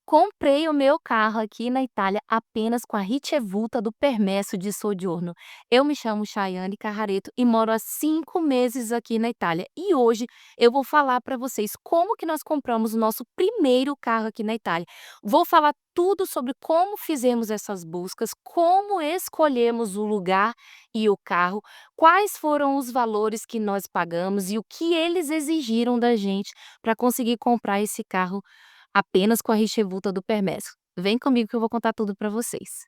Comprei o meu carro aqui na Itália apenas com a ricevuta do permesso de soggiorno. Eu me chamo Chaiane Carrareto e moro há 5 meses aqui na Itália. E hoje eu vou falar para vocês como que nós compramos o nosso primeiro carro aqui na Itália. Vou falar tudo sobre como fizemos essas buscas, como escolhemos o lugar e o carro, quais foram os valores que nós pagamos e o que eles exigiram da gente para conseguir comprar esse carro apenas com a ricevuta do permesso. Vem comigo que eu vou contar tudo para vocês.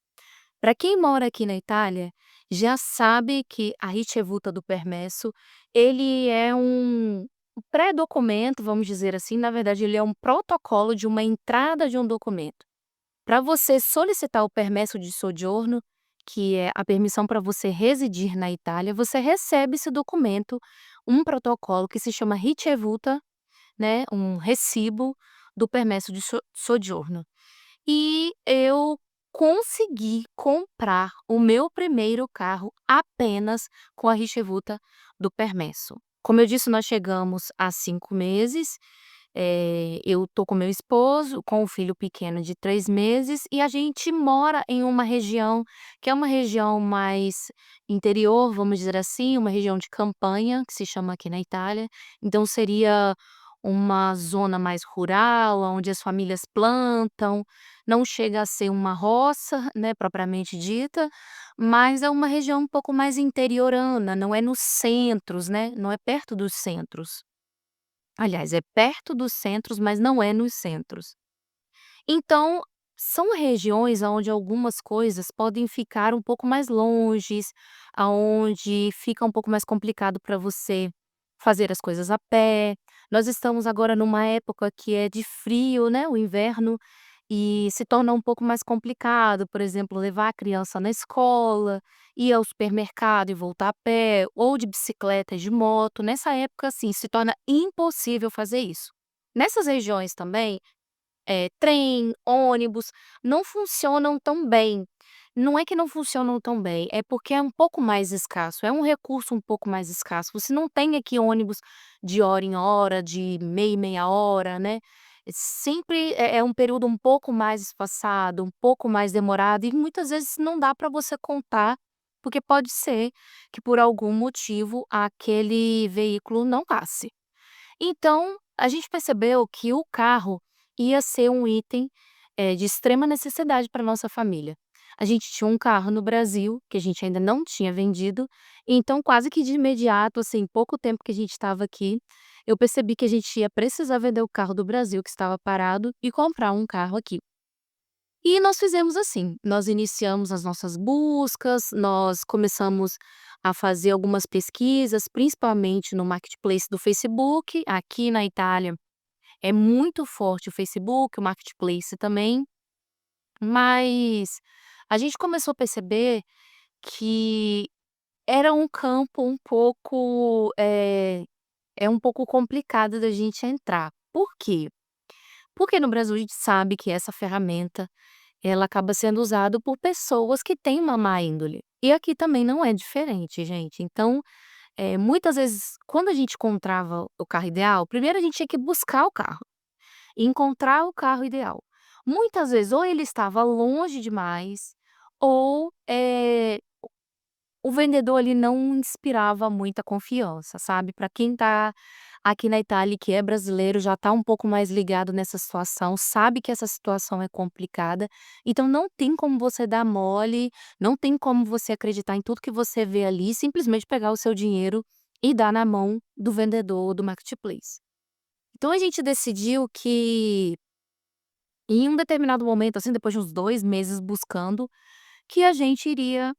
Para quem mora aqui na Itália, já sabe que a ricevuta do permesso, ele é um pré-documento, vamos dizer assim, na verdade ele é um protocolo de uma entrada de um documento. Para você solicitar o permesso de soggiorno, que é a permissão para você residir na Itália, você recebe esse documento, um protocolo que se chama ricevuta, né, um recibo do permesso de soggiorno. E eu consegui comprar o meu primeiro carro apenas com a ricevuta do permesso. Como eu disse, nós chegamos há 5 meses, eu tô com meu esposo, com o filho pequeno de 3 meses, e a gente mora em uma região que é uma região mais interior, vamos dizer assim, uma região de campanha, que se chama aqui na Itália. Então seria uma zona mais rural, onde as famílias plantam, não chega a ser uma roça, né, propriamente dita, mas é uma região um pouco mais interiorana, não é nos centros, né, não é perto dos centros. Aliás, é perto dos centros, mas não é nos centros. Então, são regiões onde algumas coisas podem ficar um pouco mais longes, aonde fica um pouco mais complicado para você fazer as coisas a pé. Nós estamos agora numa época que é de frio, né, o inverno, e se torna um pouco mais complicado, por exemplo, levar a criança na escola, ir ao supermercado e voltar a pé, ou de bicicleta e de moto. Nessa época, assim, se torna impossível fazer isso. Nessas regiões também, trem, ônibus, não funcionam tão bem. Não é que não funcionam tão bem, é porque é um pouco mais escasso, é um recurso um pouco mais escasso. Você não tem aqui ônibus de hora em hora, de meia em meia hora, né. Sempre é um período um pouco mais espaçado, um pouco mais demorado e muitas vezes não dá para você contar, porque pode ser que por algum motivo aquele veículo não passe. Então, a gente percebeu que o carro ia ser um item, de extrema necessidade para nossa família. A gente tinha um carro no Brasil, que a gente ainda não tinha vendido, então quase que de imediato, assim, pouco tempo que a gente estava aqui, eu percebi que a gente ia precisar vender o carro do Brasil que estava parado e comprar um carro aqui. E nós fizemos assim, nós iniciamos as nossas buscas, nós começamos a fazer algumas pesquisas, principalmente no marketplace do Facebook. Aqui na Itália é muito forte o Facebook, o marketplace também, mas a gente começou a perceber que era um campo um pouco, é um pouco complicado da gente entrar. Por quê? Porque no Brasil a gente sabe que essa ferramenta ela acaba sendo usado por pessoas que têm uma má índole. E aqui também não é diferente, gente. Então, muitas vezes, quando a gente encontrava o carro ideal, primeiro a gente tinha que buscar o carro, encontrar o carro ideal. Muitas vezes, ou ele estava longe demais, ou, o vendedor ali não inspirava muita confiança, sabe. Para quem tá aqui na Itália e que é brasileiro, já tá um pouco mais ligado nessa situação, sabe que essa situação é complicada, então não tem como você dar mole, não tem como você acreditar em tudo que você vê ali, simplesmente pegar o seu dinheiro e dar na mão do vendedor do marketplace. Então a gente decidiu que, em um determinado momento, assim, depois de uns 2 meses buscando, que a gente iria,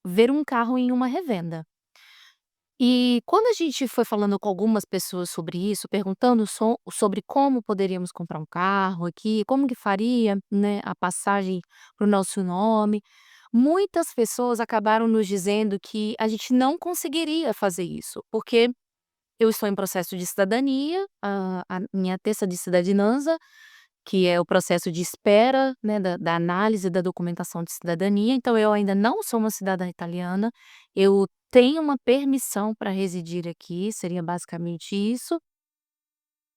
ver um carro em uma revenda. E quando a gente foi falando com algumas pessoas sobre isso, perguntando sobre como poderíamos comprar um carro aqui, como que faria, né, a passagem para o nosso nome, muitas pessoas acabaram nos dizendo que a gente não conseguiria fazer isso, porque eu estou em processo de cidadania, a minha testa de cidadinanza, que é o processo de espera, né, da análise da documentação de cidadania, então eu ainda não sou uma cidadã italiana, eu tenho uma permissão para residir aqui, seria basicamente isso.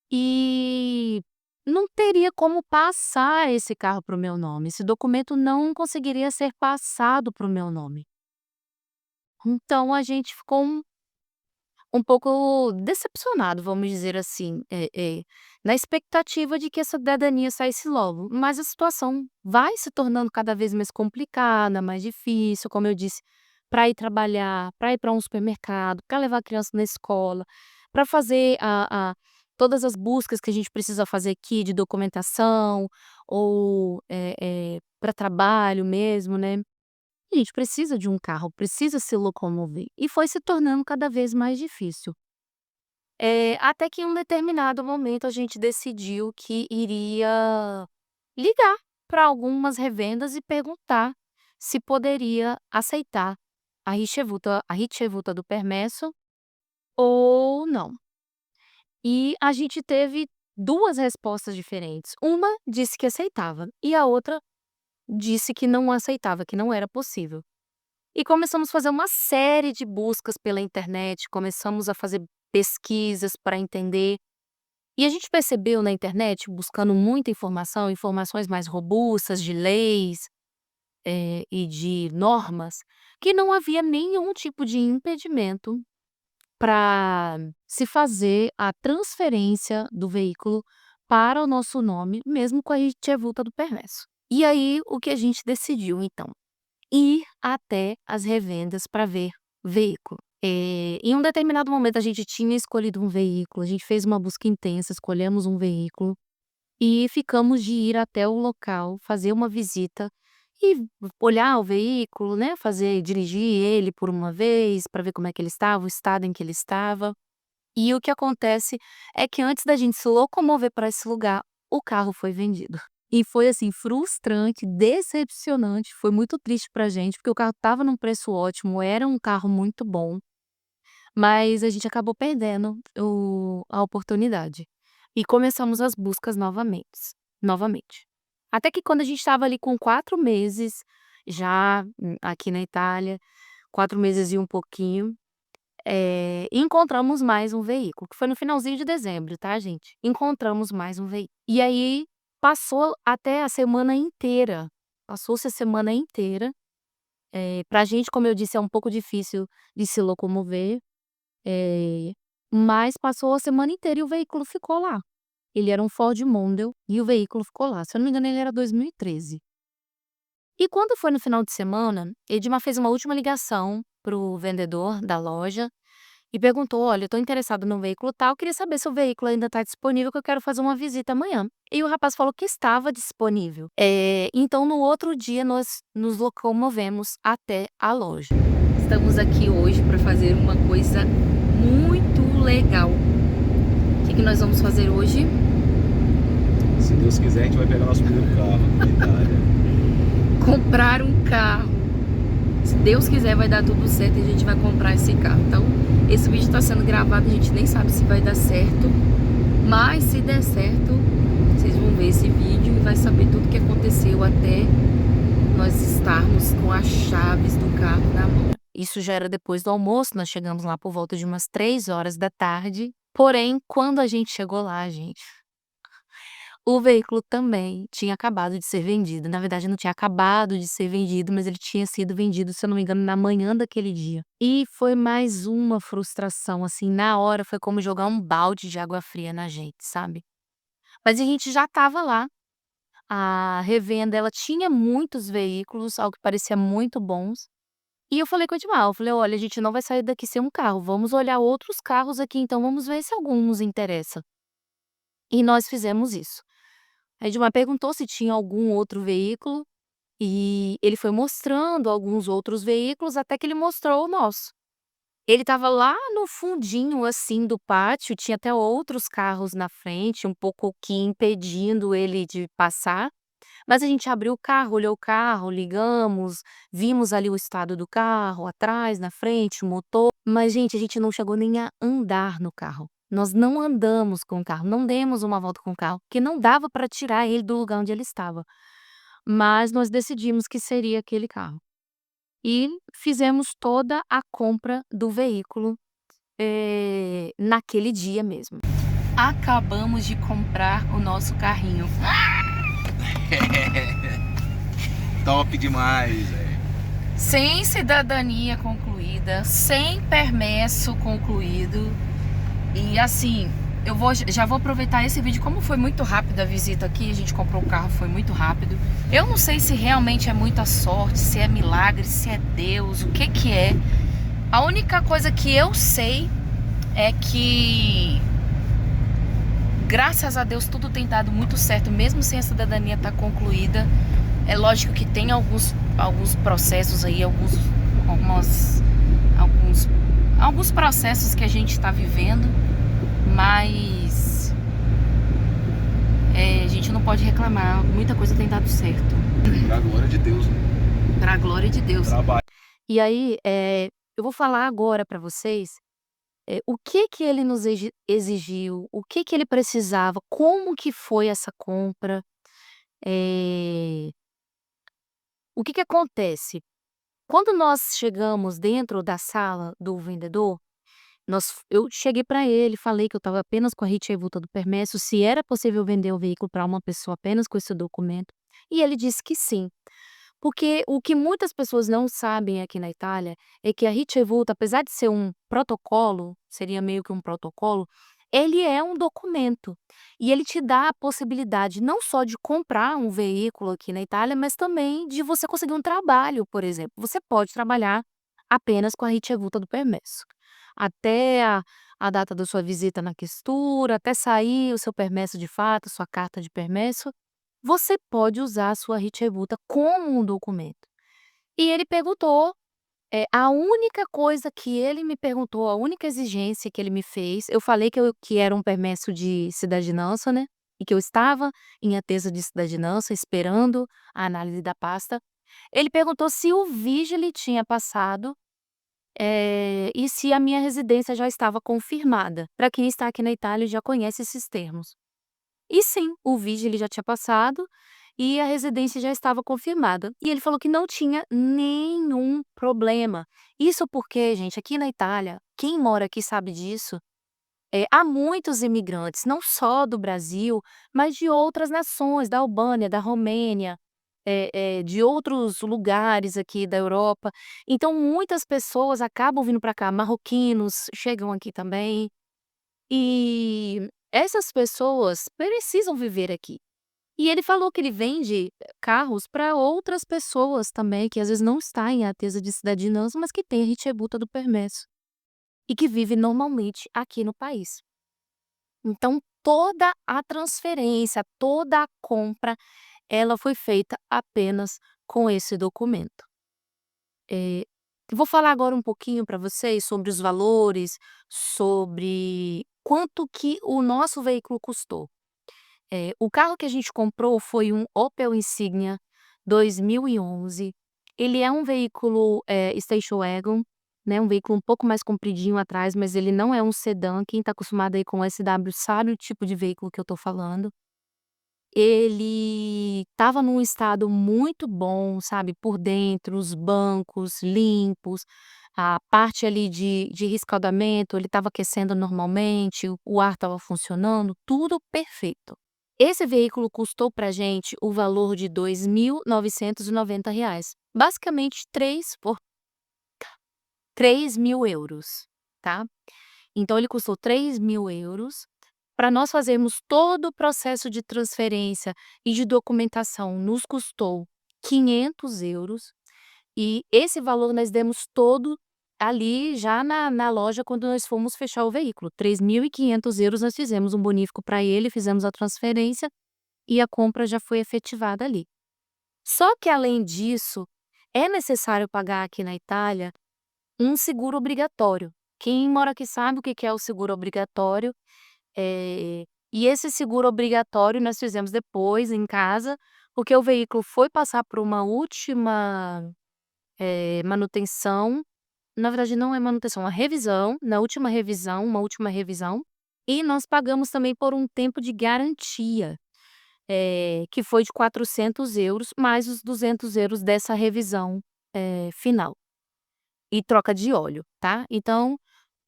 E não teria como passar esse carro para o meu nome, esse documento não conseguiria ser passado para o meu nome. Então a gente ficou um pouco decepcionado, vamos dizer assim, na expectativa de que a cidadania saísse logo, mas a situação vai se tornando cada vez mais complicada, mais difícil, como eu disse, para ir trabalhar, para ir para um supermercado, para levar a criança na escola, para fazer a todas as buscas que a gente precisa fazer aqui de documentação ou, pra trabalho mesmo, né. A gente precisa de um carro, precisa se locomover, e foi se tornando cada vez mais difícil. Até que em um determinado momento a gente decidiu que iria ligar para algumas revendas e perguntar se poderia aceitar a Ricevuta do Permesso ou não. E a gente teve 2 respostas diferentes. Uma disse que aceitava e a outra disse que não aceitava, que não era possível. E começamos a fazer uma série de buscas pela internet, começamos a fazer pesquisas para entender. E a gente percebeu na internet, buscando muita informação, informações mais robustas de leis, e de normas, que não havia nenhum tipo de impedimento para se fazer a transferência do veículo para o nosso nome, mesmo com a retivulta do permesso. E aí, o que a gente decidiu então? Ir até as revendas para ver veículo. Em um determinado momento a gente tinha escolhido um veículo, a gente fez uma busca intensa, escolhemos um veículo e ficamos de ir até o local, fazer uma visita e olhar o veículo, né, dirigir ele por uma vez para ver como é que ele estava, o estado em que ele estava. E o que acontece é que antes da gente se locomover para esse lugar, o carro foi vendido. E foi, assim, frustrante, decepcionante, foi muito triste pra gente, porque o carro estava num preço ótimo, era um carro muito bom, mas a gente acabou perdendo a oportunidade. E começamos as buscas novamente. Até que quando a gente estava ali com 4 meses já, aqui na Itália, 4 meses e um pouquinho, encontramos mais um veículo, que foi no finalzinho de dezembro, tá, gente. Encontramos mais um veículo. E aí passou até a semana inteira, passou-se a semana inteira, pra gente, como eu disse, é um pouco difícil de se locomover, eh, mas passou a semana inteira e o veículo ficou lá. Ele era um Ford Mondeo e o veículo ficou lá, se eu não me engano ele era 2013. E quando foi no final de semana, Edmar fez uma última ligação para o vendedor da loja e perguntou: "Olha, eu estou interessado no veículo tal, queria saber se o veículo ainda está disponível, que eu quero fazer uma visita amanhã". E o rapaz falou que estava disponível. Então no outro dia nós nos locomovemos até a loja. Estamos aqui hoje para fazer uma coisa muito legal. O que nós vamos fazer hoje? Se Deus quiser, a gente vai pegar nosso primeiro carro na Itália. Comprar um carro. Se Deus quiser, vai dar tudo certo e a gente vai comprar esse carro. Então, esse vídeo está sendo gravado, a gente nem sabe se vai dar certo, mas se der certo, vocês vão ver esse vídeo e vai saber tudo o que aconteceu até nós estarmos com as chaves do carro na mão. Isso já era depois do almoço, nós chegamos lá por volta de umas 3 horas da tarde. Porém, quando a gente chegou lá, gente, o veículo também tinha acabado de ser vendido. Na verdade, não tinha acabado de ser vendido, mas ele tinha sido vendido, se eu não me engano, na manhã daquele dia. E foi mais uma frustração, assim, na hora foi como jogar um balde de água fria na gente, sabe. Mas a gente já estava lá, a revenda ela tinha muitos veículos, ao que parecia muito bons, e eu falei com o Edmar, eu falei: "Olha, a gente não vai sair daqui sem um carro, vamos olhar outros carros aqui então, vamos ver se algum nos interessa". E nós fizemos isso. A Edmar perguntou se tinha algum outro veículo, e ele foi mostrando alguns outros veículos até que ele mostrou o nosso. Ele estava lá no fundinho, assim, do pátio, tinha até outros carros na frente, um pouco que impedindo ele de passar, mas a gente abriu o carro, olhou o carro, ligamos, vimos ali o estado do carro, atrás, na frente, o motor, mas gente, a gente não chegou nem a andar no carro. Nós não andamos com o carro, não demos uma volta com o carro, porque não dava para tirar ele do lugar onde ele estava. Mas nós decidimos que seria aquele carro. E fizemos toda a compra do veículo, naquele dia mesmo. Acabamos de comprar o nosso carrinho. Top demais, velho. Sem cidadania concluída, sem permesso concluído. E assim, já vou aproveitar esse vídeo. Como foi muito rápido a visita aqui, a gente comprou o carro, foi muito rápido. Eu não sei se realmente é muita sorte, se é milagre, se é Deus, o que que é. A única coisa que eu sei é que, graças a Deus, tudo tem dado muito certo, mesmo sem a cidadania estar concluída. É lógico que tem alguns processos aí, alguns processos que a gente está vivendo, mas a gente não pode reclamar, muita coisa tem dado certo. Pra glória de Deus, né? Pra glória de Deus. Trabalho. E aí, eu vou falar agora para vocês o que que ele nos exigiu, o que que ele precisava, como que foi essa compra. eh, o que que acontece? Quando nós chegamos dentro da sala do vendedor, eu cheguei para ele, falei que eu estava apenas com a rixa e multa do permesso, se era possível vender o veículo para uma pessoa apenas com esse documento, e ele disse que sim. Porque o que muitas pessoas não sabem aqui na Itália é que a Ricevuta, apesar de ser um protocolo, seria meio que um protocolo, ele é um documento. E ele te dá a possibilidade não só de comprar um veículo aqui na Itália, mas também de você conseguir um trabalho, por exemplo. Você pode trabalhar apenas com a Ricevuta do permesso. Até a data da sua visita na questura, até sair o seu permesso de fato, sua carta de permesso, você pode usar a sua Ricevuta como um documento. E ele perguntou, a única coisa que ele me perguntou, a única exigência que ele me fez, eu falei que era um permesso de cidadinança, né, e que eu estava em attesa de cidadinança, esperando a análise da pasta. Ele perguntou se o Vigili tinha passado, e se a minha residência já estava confirmada. Para quem está aqui na Itália já conhece esses termos. E sim, o vídeo ele já tinha passado e a residência já estava confirmada. E ele falou que não tinha nenhum problema. Isso porque, gente, aqui na Itália, quem mora aqui sabe disso, há muitos imigrantes, não só do Brasil, mas de outras nações, da Albânia, da Romênia, de outros lugares aqui da Europa. Então muitas pessoas acabam vindo para cá, marroquinos chegam aqui também. E essas pessoas precisam viver aqui. E ele falou que ele vende carros para outras pessoas também, que às vezes não está em attesa de cidadinança, mas que tem a ricevuta do permesso e que vive normalmente aqui no país. Então toda a transferência, toda a compra, ela foi feita apenas com esse documento. Eh, vou falar agora um pouquinho para vocês sobre os valores, sobre quanto que o nosso veículo custou. O carro que a gente comprou foi um Opel Insignia 2011. Ele é um veículo, station wagon, né, um veículo um pouco mais compridinho atrás, mas ele não é um sedã. Quem está acostumado aí com SW sabe o tipo de veículo que eu estou falando. Ele estava num estado muito bom, sabe, por dentro, os bancos limpos, a parte ali de rescaldamento, ele estava aquecendo normalmente, o ar estava funcionando, tudo perfeito. Esse veículo custou pra gente o valor de R$ 2.990, basicamente 3.000 euros, tá. Então ele custou 3.000 euros. Para nós fazermos todo o processo de transferência e de documentação nos custou 500 euros, e esse valor nós demos todo ali já na loja quando nós fomos fechar o veículo, 3.500 euros nós fizemos um bonífico para ele, fizemos a transferência e a compra já foi efetivada ali. Só que além disso, é necessário pagar aqui na Itália um seguro obrigatório. Quem mora aqui sabe o que que é o seguro obrigatório. E esse seguro obrigatório nós fizemos depois em casa, porque o veículo foi passar por uma última, manutenção, na verdade não é manutenção, é uma revisão, na última revisão, uma última revisão, e nós pagamos também por um tempo de garantia, que foi de 400 euros mais os 200 euros dessa revisão, final, e troca de óleo, tá. Então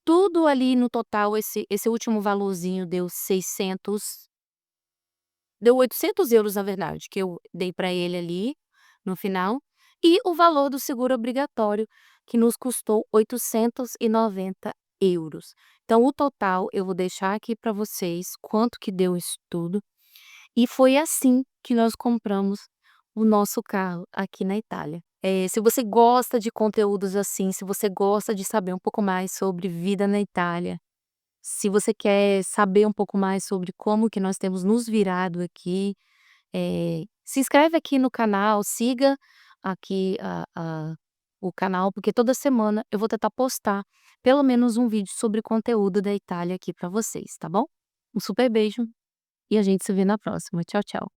Tudo ali no total, esse último valorzinho deu 600, deu 800 € na verdade, que eu dei para ele ali, no final, e o valor do seguro obrigatório, que nos custou 890 €. Então o total eu vou deixar aqui para vocês quanto que deu isso tudo, e foi assim que nós compramos o nosso carro aqui na Itália. Se você gosta de conteúdos assim, se você gosta de saber um pouco mais sobre vida na Itália, se você quer saber um pouco mais sobre como que nós temos nos virado aqui, se inscreve aqui no canal, siga aqui o canal, porque toda semana eu vou tentar postar pelo menos um vídeo sobre conteúdo da Itália aqui para vocês, tá bom? Um super beijo e a gente se vê na próxima. Tchau, tchau.